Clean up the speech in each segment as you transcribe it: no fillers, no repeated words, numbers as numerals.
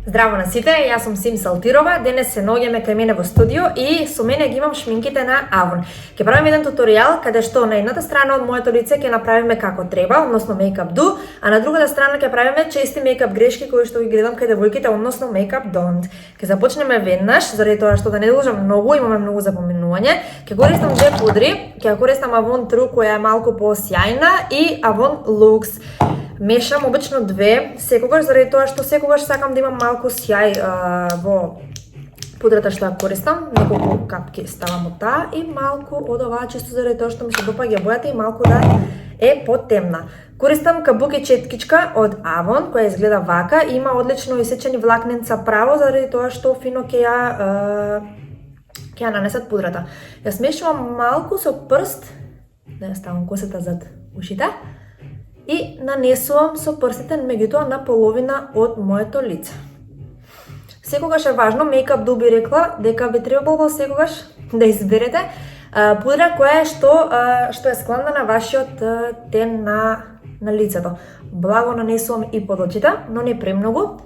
Здраво на сите, јас сум Сим Салтирова, денес се наоѓаме кај мене во студио и со мене ги имам шминките на Avon. Ќе правиме еден туторијал каде што на едната страна од моето лице ќе направиме како треба, односно Makeup Do, а на другата страна ќе правиме чести мејкап грешки кои што ги гледам кај девојките, односно Makeup Don't. Ќе започнеме веднаш, заради тоа што да не должам многу, имаме многу запоминување. Ќе користам две пудри, ќе користам Avon True која е малку посјајна и Avon Lux. Мешам обично две, секогаш, заради тоа што секогаш сакам да имам малку сјај во пудрата што ја користам. Неколку капки ставам од таа и малку од оваа, чисто заради тоа што ми се допаѓа бојата и малку да е потемна. Користам кабуки четкичка од Avon, која изгледа вака, има одлично исечени влакненца право, заради тоа што фино ќе ја нанесат пудрата. Ја смешувам малку со прст, да ја ставам косата зад ушите, и нанесувам со прстите меѓутоа на половина од моето лице. Секогаш е важно, Makeup Do би рекла дека би требало секогаш да изберете пудра која е што е складна на вашиот тен на лицето. Благо нанесувам и под очите, но не премногу.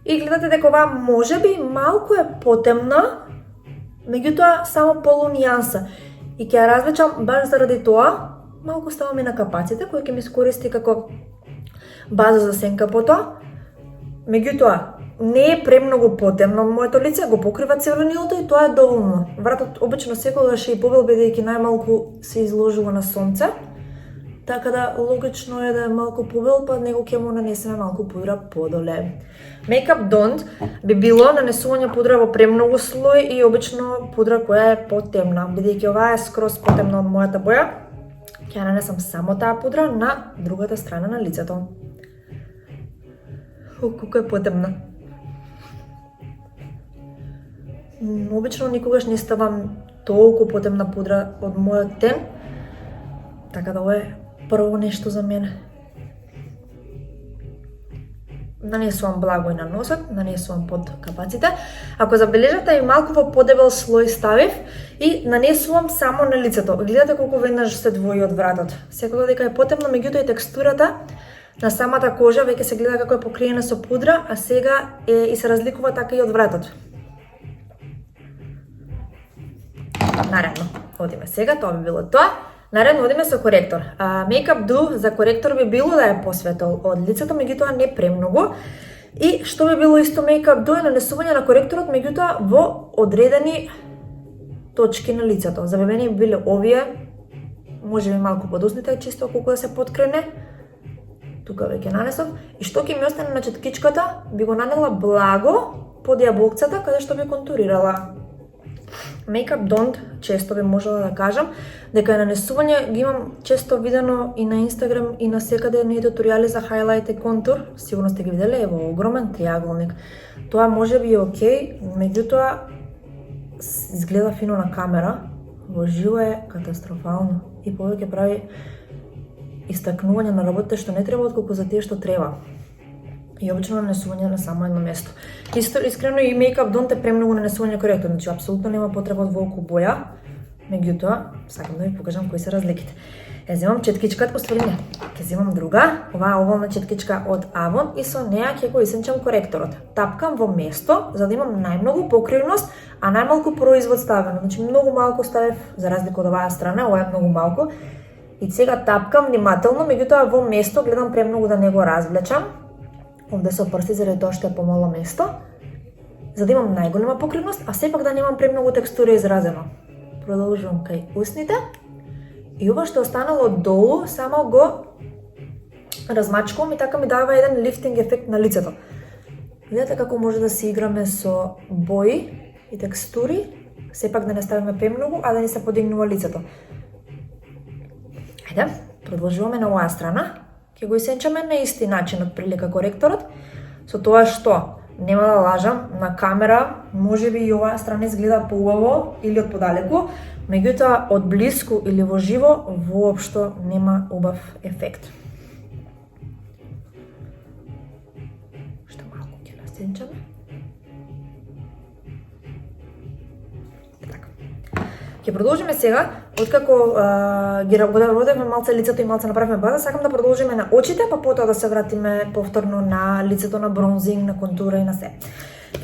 И гледате дека оваа можеби малку е потемна, меѓутоа само полунијанса. И ќе ја различам баш заради тоа. Малку ставам и на капаците, кој ќе ми скористи како база за сенка потоа. Меѓутоа, не е премногу потемно моето лице, го покрива црвенилото и тоа е доволно. Вратот обично секогаш е и побел, бидејќи најмалку се изложува на сонце. Така да логично е да е малку побел, па него ќе му нанесеме малку пудра подоле. Makeup Don't би било нанесување пудра во премногу слој и обично пудра која е потемна, бидејќи оваа е скроз потемна од мојата боја. Ќе нанесам само таа пудра на другата страна на лицето. Колку е потемна. Обично никогаш не ставам толку потемна пудра од мојот тен, така да ова е прво нешто за мене. Нанесувам благо и на носот, нанесувам под капаците. Ако забележате, и малку во подебел слој ставив и нанесувам само на лицето. Гледате колку веднаш се двои од вратот. Секогаш дека е потемно, меѓутоа и текстурата на самата кожа веќе се гледа како е покриена со пудра, а сега и се разликува така и од вратот. Наредно, одиме сега, тоа би било тоа. Наредно одиме со коректор. Makeup Do за коректор би било да е посветол од лицето, меѓутоа не премногу. И што би било исто Makeup Do е нанесување на коректорот, меѓутоа во одредени точки на лицето. За мене би биле овие, може би малку под устните, чисто колку да се подкрене. Тука веќе нанесов. И што ќе ми остане на четкичката, би го нанела благо под јаболкцата, каде што би контурирала. Makeup Don't, често би можела да кажам, дека нанесување ги имам често видено и на Instagram и на секаде на туторијали за highlight и контур. Сигурно сте ги виделе, ево огромен триаголник. Тоа може би е окей, меѓутоа изгледа фино на камера, во живо е катастрофално и повеќе прави истакнување на работите што не треба отколку за тие што треба. И обично нанесување на само едно место. Искрено и Makeup Don't е премногу нанесување коректор, значи апсолутно нема потреба од волку боја, меѓутоа сакам да ви покажам кои се разликите. Ја земам четкичката, оствари не, ќе земам друга, оваа овална четкичка од Avon и со неа ќе го исенчам коректорот. Тапкам во место за да имам најмногу покривност, а најмалку производ ставено. Значи многу малку ставев за разлика од оваа страна, ова е многу малку. И сега тапкам внимателно, меѓутоа во место гледам премногу да не го развлечам. Овде со прсти заради тоа што е помало место, за да имам најголема покривност, а сепак да немам премногу текстура изразено. Продолжувам кај усните и ова што останало долу само го размачкувам и така ми дава еден лифтинг ефект на лицето. Видете како може да се играме со бои и текстури, сепак да не ставиме премногу, а да не се подигнува лицето. Ајде, продолжуваме на оваа страна. Ќе го исенчаме на исти начин од прилика коректорот, со тоа што, нема да лажам, на камера можеби и оваа страна изгледа поубаво или од подалеку, меѓутоа од блиску или во живо воопшто нема убав ефект. Што малку ќе насенчаме. Така. Ќе продолжиме сега, откако ги работевме малце лицето и малце направивме база, сакам да продолжиме на очите, па потоа да се вратиме повторно на лицето, на бронзинг, на контура и на се.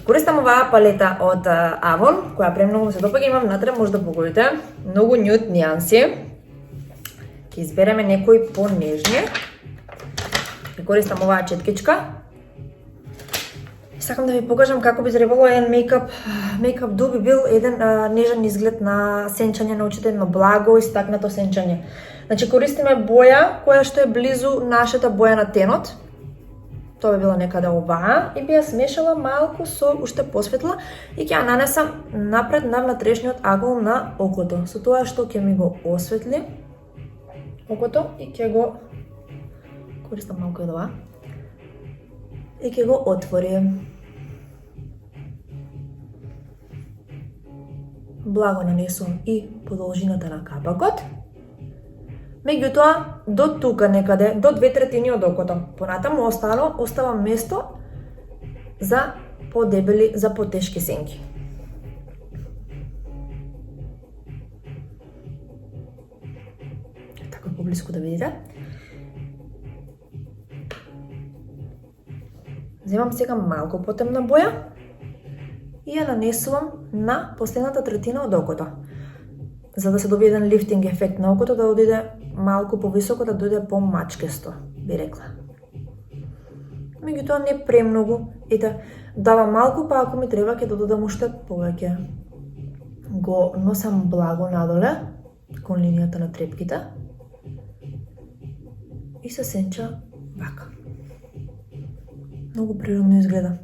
Користам оваа палета од Avon, која премногу ми се допаѓа, имам внатре, може да погодите, многу нюд нијанси. Ќе избереме некои понежни. И користам оваа четкичка. Сакам да ви покажам како би требало еден мејкап ду би бил еден нежен изглед на сенчање на очите, едно благо истакнато сенчање. Значи користиме боја која што е близу нашата боја на тенот. Тоа би била некаде оваа и би ја смешала малку со уште посветла и ќе ја нанесам напред на внатрешниот агол на окото. Со тоа што ќе ми го осветли окото и ќе го користам малку од ова и ќе го отвори. Благо нанесувам и по должината на капакот. Меѓутоа, до тука некаде, до 2/3 од окото. Понатаму оставам место за подебели, за потешки сенки. Така поблиску да видите. Земам сега малку потемна боја и ја нанесувам на последната третина од окото. За да се добие еден лифтинг ефект на окото, да одиде малку повисоко, да дојде помачкесто, би рекла. Меѓутоа не премногу, ете, дава малку, па ако ми треба ќе додадам уште повеќе. Го носам благо надоле, кон линијата на трепките. И се сенча вака. Многу природно изгледа.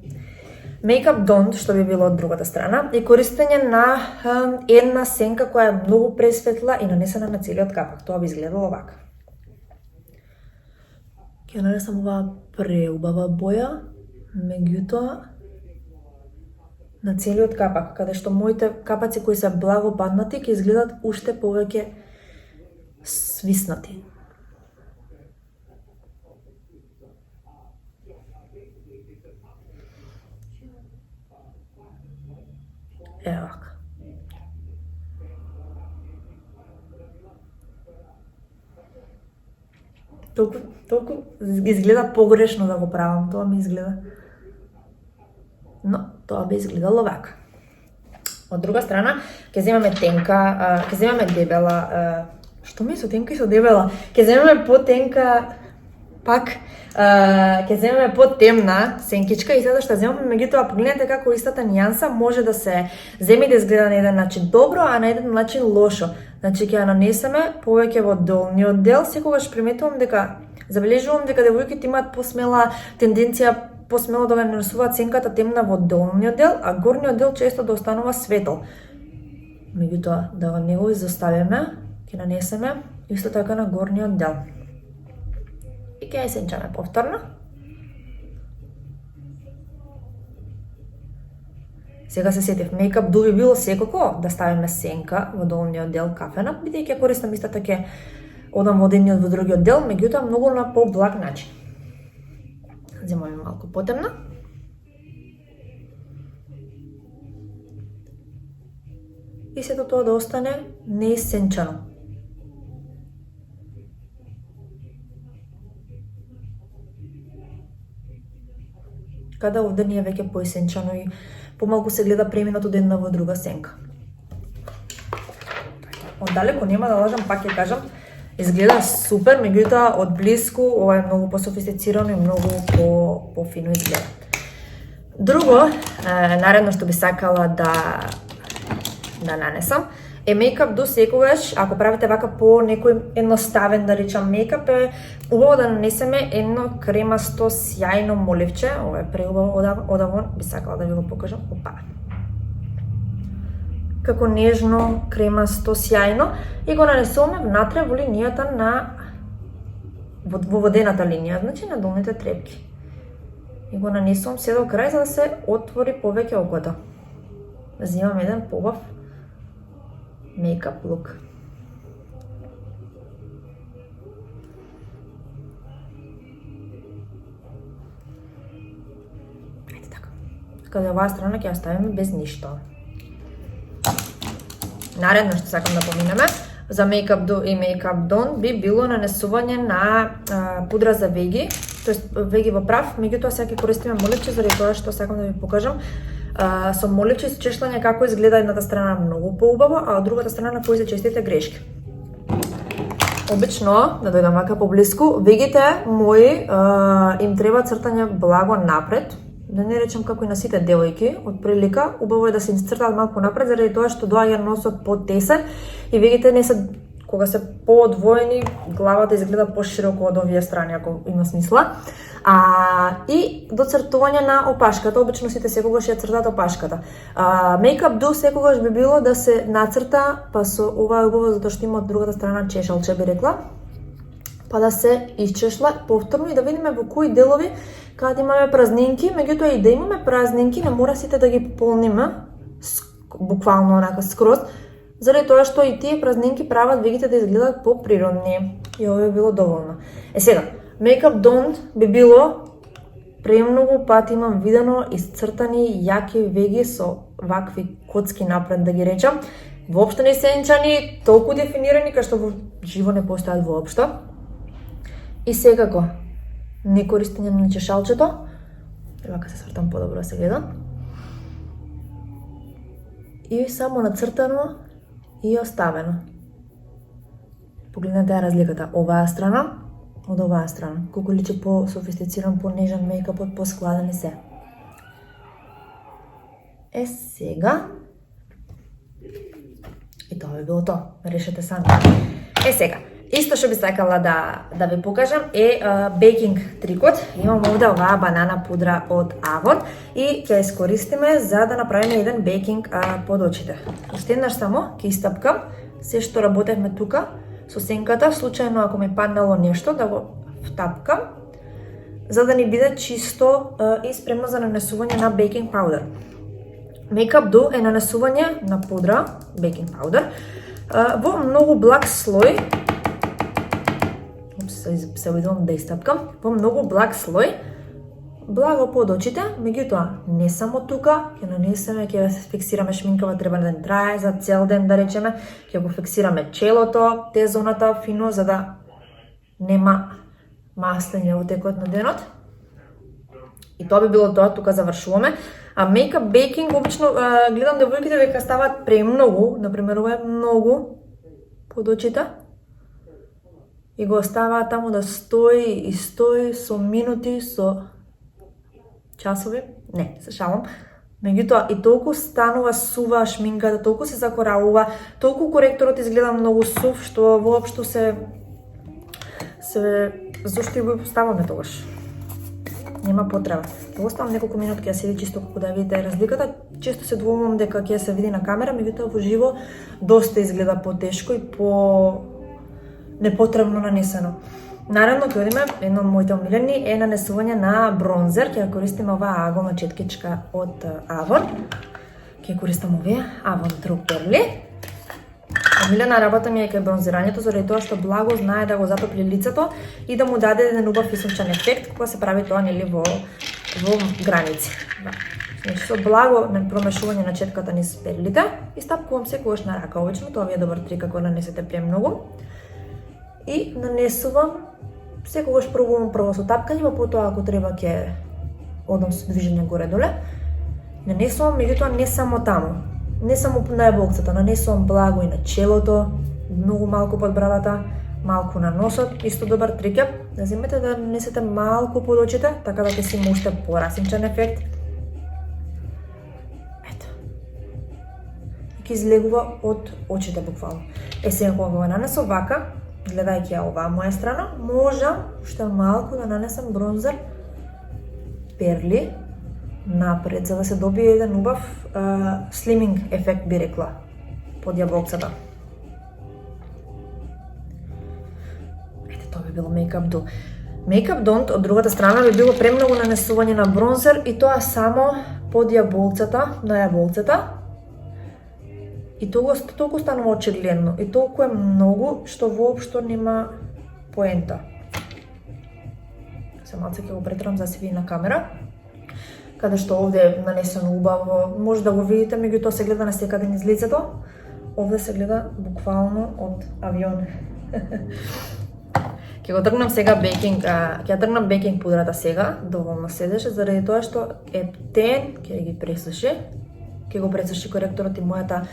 Makeup Don't, што би било од другата страна, е користење на една сенка која е многу пресветла и нанесена на целиот капак. Тоа би изгледало вака. Ќе нанесам оваа преубава боја, меѓутоа на целиот капак, каде што моите капаци кои се благо паднати ќе изгледат уште повеќе свиснати. Ево вака. Толку изгледа погрешно да го правам, тоа ми изгледа. Но тоа би изгледало вака. Од друга страна, ќе земаме тенка, ќе земаме дебела, што ми со тенка и со дебела? Ќе земаме потенка, пак, ќе земеме потемна сенкичка и сега што земаме, меѓутоа погледнете како истата нијанса може да се земи да изгледа на еден начин добро, а на еден начин лошо. Значи ќе ја нанесеме повеќе во долниот дел, секогаш приметувам дека забележувам дека девојките имаат посмела тенденција посмело да нанесуваат сенката темна во долниот дел, а горниот дел често да останува светол. Меѓутоа да не го изоставиме, ќе нанесеме исто така на горниот дел. И ќе ја сенчаме повторно. Сега се сетив, мејкап ду би било секако да ставиме сенка во долниот дел кафена, бидејќи ќе користам истата ќе одам во едниот во другиот дел, меѓутоа многу на поблаг начин. Земаме малку потемна. И сето тоа да остане неисенчано. Када овде ни е веќе поисенчано и помалку се гледа преминат од една во друга сенка. Оддалеку нема да лажам, пак ќе кажам, изгледа супер, меѓутоа од блиску ова е многу пософистицирано и многу пофино изгледа. Друго, наредно што би сакала да нанесам, е мејкап ду секогаш, ако правите вака по некој едноставен, да речам, мејкап е убаво да нанесеме едно кремасто сјајно моливче, ова е преубаво од Avon, би сакала да ви го покажам, опа. Како нежно, кремасто, сјајно и го нанесуваме внатре во линијата во водената линија, значи на долните трепки. И го нанесувам се до крај за да се отвори повеќе окото. Земам еден побав мејкап лук. Ете така. Каде оваа страна ќе ја ставиме без ништо. Наредно што сакам да поминеме за Makeup Do и Makeup Don't би било нанесување на пудра за веги, тоест веги во прав, меѓутоа сега ќе користиме моливче заради тоа што сакам да ви покажам. Со моливче и чешлање како изгледа едната страна многу поубаво, а од другата страна кои се честите грешки. Обично, да дојдам вака поблиску, вегите мои им треба цртање благо напред, да не речем како и на сите девојки, од прилика, убаво е да се инцртаат малку напред, заради тоа што доаѓа носот потесен и вегите не се, кога се поодвоени, главата изгледа пошироко од овие страни, ако има смисла. И доцртување на опашката, обично сите секогаш ја цртаат опашката. Makeup Do секогаш би било да се нацрта, па со ова е убаво затоа што има од другата страна чешалче, би рекла, па да се исчешла повторно и да видиме во кои делови каде имаме празнинки, меѓутоа и да имаме празнинки, не мора сите да ги пополниме, буквално онака скроз, заради тоа што и тие празнинки прават вегите да изгледат поприродни. И ова би било доволно. Сега, Makeup Don't би било премногу пати имам видено исцртани јаки веги со вакви коцки напред, да ги речам. Воопшто не сенчани, толку дефинирани, кај што во живо не постојат воопшто. И секако, не користење на чешалчето, вака се свртам подобро да се гледа. И само нацртано и оставено. Погледнете разликата, оваа страна од оваа страна, колку личи по-софистициран, по-нежен мејкапот, по-складен и се. Сега, и тоа би било тоа, решете сами. Сега, исто што би сакала да ви покажам е бейкинг трикот. Имам овде оваа банана пудра од Avon и ќе искористиме за да направиме еден бейкинг под очите. Уште еднаш само ќе истапкам се што работевме тука со сенката, случајно ако ми паднало нешто да го втапкам за да ни биде чисто и спремно за нанесување на бейкинг паудер. Makeup Do е нанесување на пудра, бейкинг паудер, во многу благ слој. Се обидувам да истапкам. Во многу благ слој, благо под очите, меѓутоа не само тука, ќе нанесеме, ќе фиксираме шминкава, треба да ни трае за цел ден, да речеме, ќе го фиксираме челото, Т-зоната фино, за да нема маслење во текот на денот. И тоа би било тоа, тука завршуваме. А мејкап бейкинг, обично гледам девојките века ставаат премногу, например ова е многу под очите, и го оставаат таму да стои со минути, со часови, не, се шалам. Меѓутоа и толку станува сува шминката, толку се закоравува, толку коректорот изгледа многу сув, што воопшто се зошто и го поставаме тогаш. Нема потреба. Го оставам неколку минутки да седи чисто како да видите разликата. Често се двоумам дека ќе се види на камера, меѓутоа во живо доста изгледа потешко и непотребно нанесено. Наредно ќе одиме, едно од моите омилени е нанесување на бронзер. Ќе користиме оваа аголна четкичка од Avon. Ќе користам овие Avon True Pearly. Омилена работа ми е кај бронзирањето, заради тоа што благо знае да го затопли лицето и да му даде еден убав и сончен ефект, кога се прави тоа нели во граници. Значи со благо промешување на четката низ перлите и стапкувам секогаш на рака. Обично тоа ви е добар трик ако нанесете премногу. И нанесувам, секогаш пробувам прво со тапкање, па потоа ако треба ќе одам со движење горе-доле. Нанесувам, меѓутоа не само таму. Не само на еболкцата, нанесувам благо и на челото, многу малку под брадата, малку на носот, исто добар трик е да земете да нанесете малку под очите, така да ќе си има уште порасинчен ефект. Ето. И ќе излегува од очите буквално. Сега кога го нанесам вака, гледајќи ја оваа моја страна, можам уште малку да нанесам бронзер перли напред, за да се добие еден убав слиминг ефект, би рекла, под јаболкцата. Ете, тоа би било Makeup Do. Makeup Don't, од другата страна, би било премногу нанесување на бронзер и тоа само под јаболкцата, на јаболкцата. И толку станува очигледно и толку е многу што воопшто нема поента. Се малце ќе го претрам за да се види на камера. Каде што овде е нанесено убаво, може да го видите, меѓутоа се гледа на секаде низ лицето. Овде се гледа буквално од авион. Ќе го тргнам сега бейкинг, ќе тргнам бейкинг пудрата сега, доволно седеше, заради тоа што е птен, ќе ги пресуши. Ќе го пресуши коректорот и мојата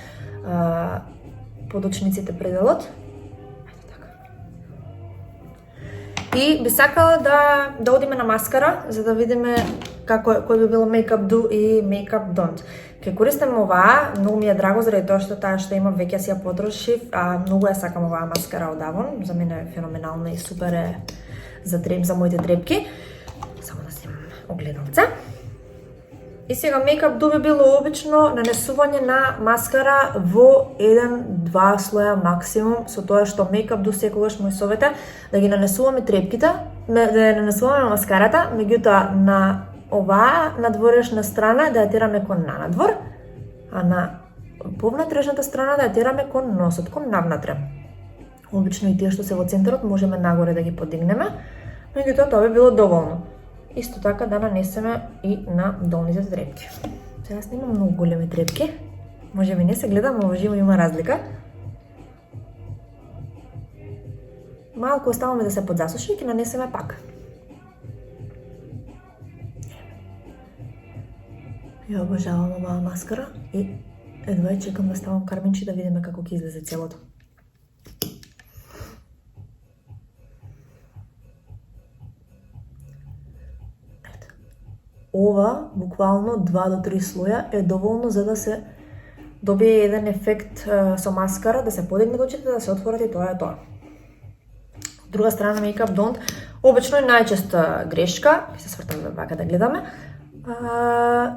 подочниците пределот. И би сакала да одиме на маскара, за да видиме кој би било Makeup Do и Makeup Don't. Ке користам оваа, многу ми е драго заради тоа што таа што имам веќе си ја потрошив, многу ја сакам оваа маскара од Avon, за мене е феноменална и супер е за моите трепки. Само да снимам огледалце. И сега Makeup Do би било обично нанесување на маскара во 1-2 слоја максимум, со тоа што Makeup Do секогаш мој совет е да ги нанесуваме трепките, да ја нанесуваме на маскарата, меѓутоа на оваа надворешна страна да ја тераме кон нанадвор, а на повнатрешната страна да ја тераме кон носот, кон навнатре. Обично и тие што се во центарот можеме нагоре да ги подигнеме, меѓутоа тоа би било доволно. Исто така да нанесеме и на долните трепки. Сега снимам многу големи трепки. Може би не се гледа, но живо има разлика. Малку оставаме да се подзасуши и ќе нанесеме пак. Ја обожавам оваа маскара и едва чекам да ставам карминчи да видиме како ќе излезе целото. Ова, буквално 2 до 3 слоја е доволно за да се добие еден ефект со маскара, да се подигнат очите, да се отворат и тоа е тоа. Од друга страна, Makeup Don't, обично и најчеста грешка, ќе се свртаме вака да гледаме,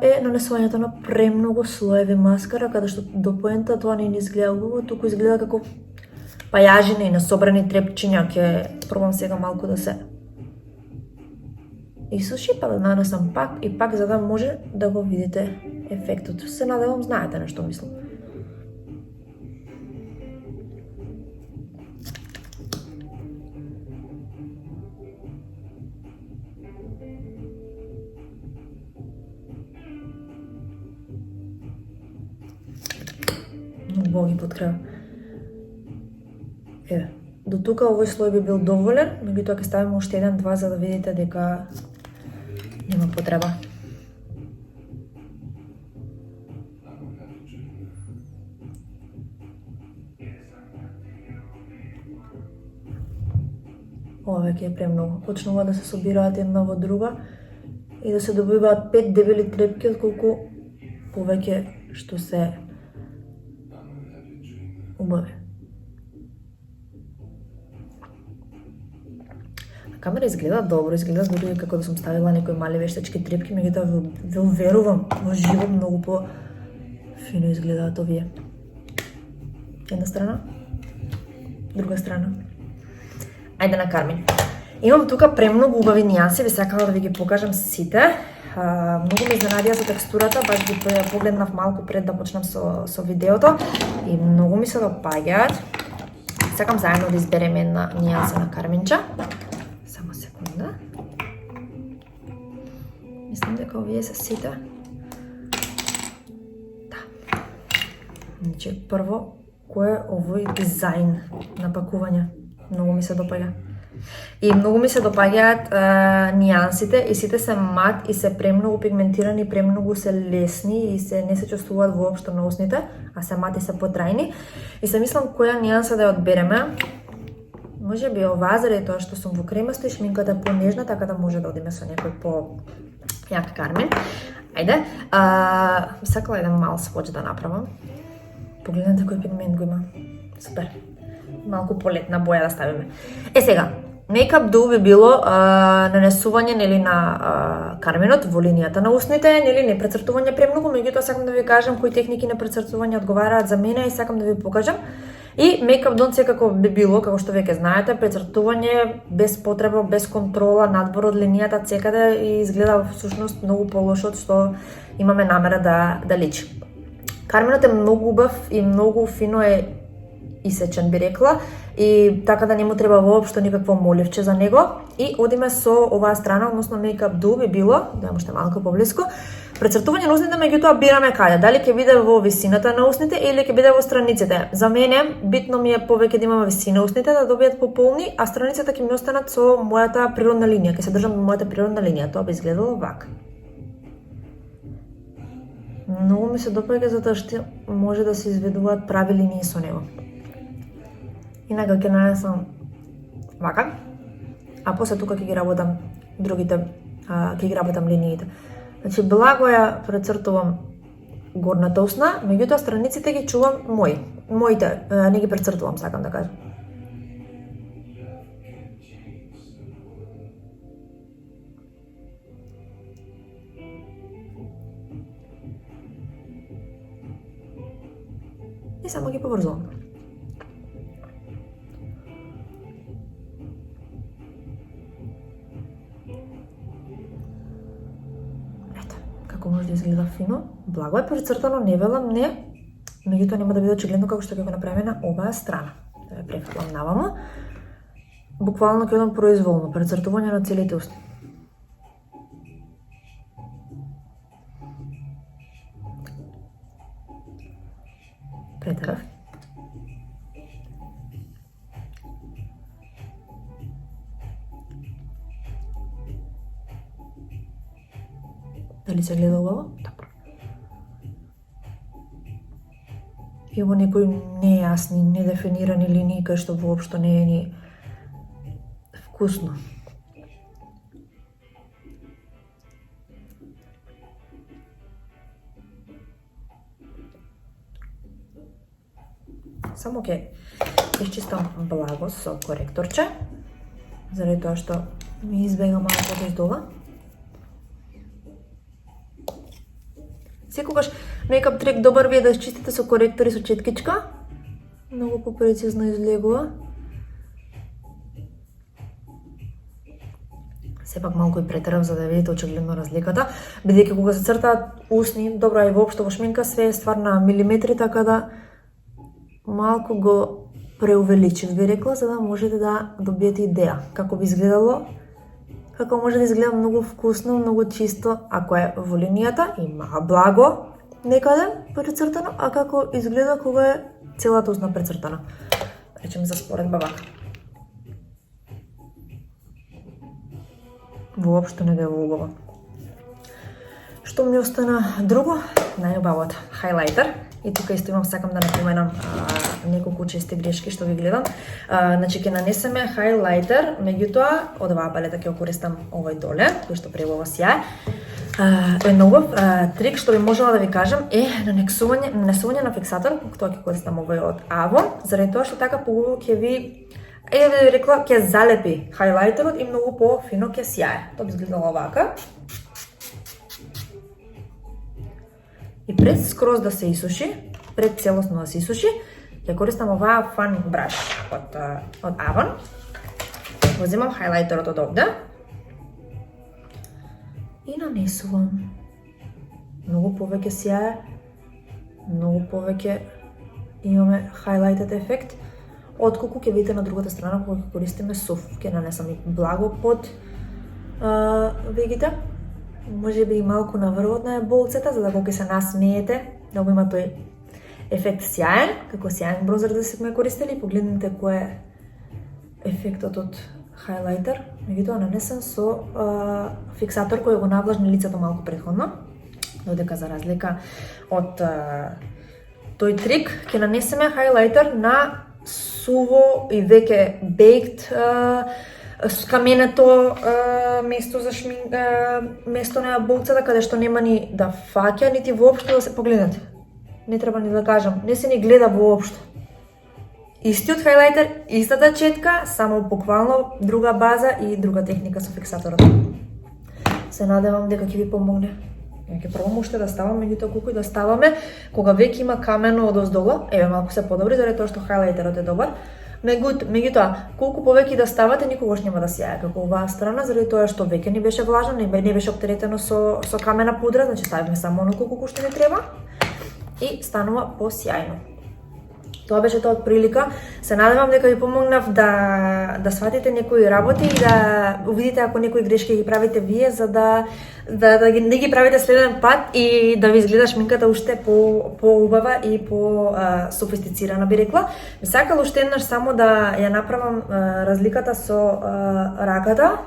е нанесувањето на премногу слоеви маскара, каде што до поента тоа не изгледа убаво, туку изгледа како пајажина и насобрани трепчиња. Ќе пробам сега малку да се исуши, па да нанесам пак и пак, за да може да го видите ефектот. Се надевам, знаете на што мислам. Боги под крај. Еве, до тука овој слој би бил доволен, меѓутоа ќе ставиме уште 1-2 за да видите дека нема потреба. Ова веќе е премногу. Почнува да се собираат една во друга и да се добиваат 5 дебели трепки, отколку повеќе што се убави. На камера изгледа добро, изгледа дури како да сум ставила некои мали вештачки трепки, меѓутоа ве уверувам, во живо многу по фино изгледаат овие. Една страна, друга страна. Ајде на Кармин. Имам тука премногу убави нијанси, би сакала да ви ги покажам сите. Многу ме изненадија за текстурата, баш ги погледнав малку пред да почнам со видеото и многу ми се допаѓаат. Сакам заедно да изберем една нијанса на Карминча. Само секунда. Мислам дека овие се сите. Да. Значи, прво, кој е овој дизајн на пакување? Многу ми се допаѓа. И многу ми се допаѓаат нијансите и сите се мат и се премногу пигментирани, премногу се лесни и не се чувствуваат воопшто на усните, а се мат и се потрајни. И се мислам која нијанса да ја одбереме. Може би оваа, заради тоа што сум во кремасто и шминката е понежна, така да може да одиме со некој по-јак Кармин. Ајде, сакала еден мал сводж да направам. Погледнете кој пигмент го има. Супер. Малку полетна боја да ставиме. Сега, Makeup Do би било нанесување нели на карминот во линијата на усните, нели не прецртување премногу, меѓутоа сакам да ви кажам кои техники на прецртување одговараат за мене и сакам да ви покажам. И Makeup Do секако би било, како што веќе знаете, прецртување без потреба, без контрола, надвор од линијата секаде и изгледа всушност многу полошо од што имаме намера да личи. Карминот е многу убав и многу фино е исечен, би рекла, и така да не му треба воопшто никакво моливче за него. И одиме со оваа страна, односно Makeup Do би било, да уште малку поблиску, Прецртување на усните, меѓутоа бираме каде, дали ќе биде во висината на усните или ќе биде во страниците. За мене битно ми е повеќе да имаме висина усните да добијат пополни, а страниците ќе ми останат со мојата природна линија, ќе се држам на мојата природна линија. Тоа би изгледало вака. Многу ми се допаѓа затоа што може да се изведуваат прави линии со него. Инака ќе нанесам вака, а после тука ќе ги работам другите, ќе ги работам линиите. Значи, благо ја прецртувам горната усна, меѓутоа страниците ги чувам моите, не ги прецртувам, сакам да кажам. И само ги поврзувам. Како може да изгледа фино, благо е прецртано, не велам не, меѓутоа нема да биде очигледно како што ќе го направиме на оваа страна. Да ја префрлам наваму. Буквално ќе одам произволно, прецртување на целите усни. Претерав. Дали се гледа убаво? Добро. И во некои нејасни, недефинирани линии кај што воопшто не е ни вкусно. Само ќе исчистам благо со коректорче, заради тоа што ми избега малку од дола. Секогаш мейкап трик добар ви е да исчистите со коректор и со четкичка. Многу попрецизно излегува. Сепак малку и претерав за да видите очигледно разликата, бидејќи кога се цртаат усни, добро и воопшто во шминка све е ствар на милиметри, така да малку го преувеличив би рекла, за да можете да добиете идеја како би изгледало, како може да изгледа многу вкусно, многу чисто ако е во линијата, има благо некаде прецртано, а како изгледа кога е целата усна прецртана. Речем за споредба вака. Воопшто не дава убаво. Што ми остана друго? Најубавото, хайлайтер. И тука исто имам, сакам да напоменам неколку чести грешки што ги гледам. Значи ќе нанесеме хайлайтер, меѓутоа од оваа палета ќе користам овој доле, кој што пребува сјај. Едно убав трик што би можела да ви кажам е нанесување на фиксатор, тоа ќе користам овој од Avon, заради тоа што така поубаво ќе ви да ви рекла, ќе залепи хайлайтерот и многу пофино ќе сјае. Тоа би изгледало вака. И пред скроз да се исуши, пред целосно да се исуши, ќе користам оваа Fun Brush од Avon. Го земам хайлайтерот од овде и нанесувам. Многу повеќе сјае, многу повеќе имаме хайлайтед ефект, отколку ќе видите на другата страна кога ќе користиме сув. Ќе нанесам и благо под вегите, може би и малку на врвот на болцата, за да кога се насмеете, да го има тој ефект сјаен, како сјаен бронзер да се сме користели. Погледнете кој е ефектот од хайлайтер, меѓутоа нанесен со фиксатор кој го навлажни лицето малку претходно, додека за разлика од тој трик ќе нанесеме хайлайтер на суво и веќе baked каменето место за место на болцата, каде што нема ни да фаќа, нити воопшто да се погледнете. Не треба ни да кажам, не се ни гледа воопшто. Истиот хайлайтер, истата четка, само буквално друга база и друга техника со фиксаторот. Се надевам дека ќе ви помогне. Ќе пробам уште да ставам, меѓутоа колку и да ставаме, кога веќе има камено одоздолу, еве малку се подобри заради тоа што хайлайтерот е добар. Меѓутоа, колку повеќе да ставате, никогаш нема да сјае како оваа страна, заради тоа што веќе ни беше влажно, не беше оптеретено со камена пудра, значи ставивме само оно колку што ни треба и станува посјајно. Тоа беше тоа од прилика. Се надевам дека ви помогнав да сватите некои работи и да увидите ако некои грешки ги правите вие, за да не ги правите следен пат и да ви изгледа шминката уште по-убава и по-софистицирана, би рекла. Ми сакала уште еднаш само да ја направам разликата со раката.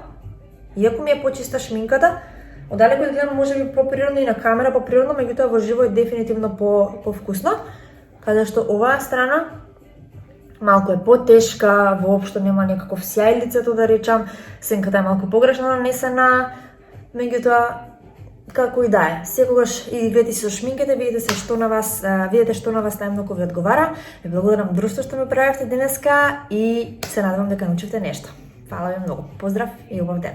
Иако ми е почиста шминката, одалеку да гледам можеби поприродно и на камера поприродно, меѓутоа во живо е дефинитивно повкусно. Каде што оваа страна малку е потешка, воопшто нема некаков сјај лицето да речам, сенката е малку погрешно нанесена, меѓутоа како и да е. Секогаш игрете се со шминките, видите што на вас најмногу ви одговара. Ви благодарам друштво што ме правевте денеска и се надевам дека научивте нешто. Фала ви многу. Поздрав и убав ден.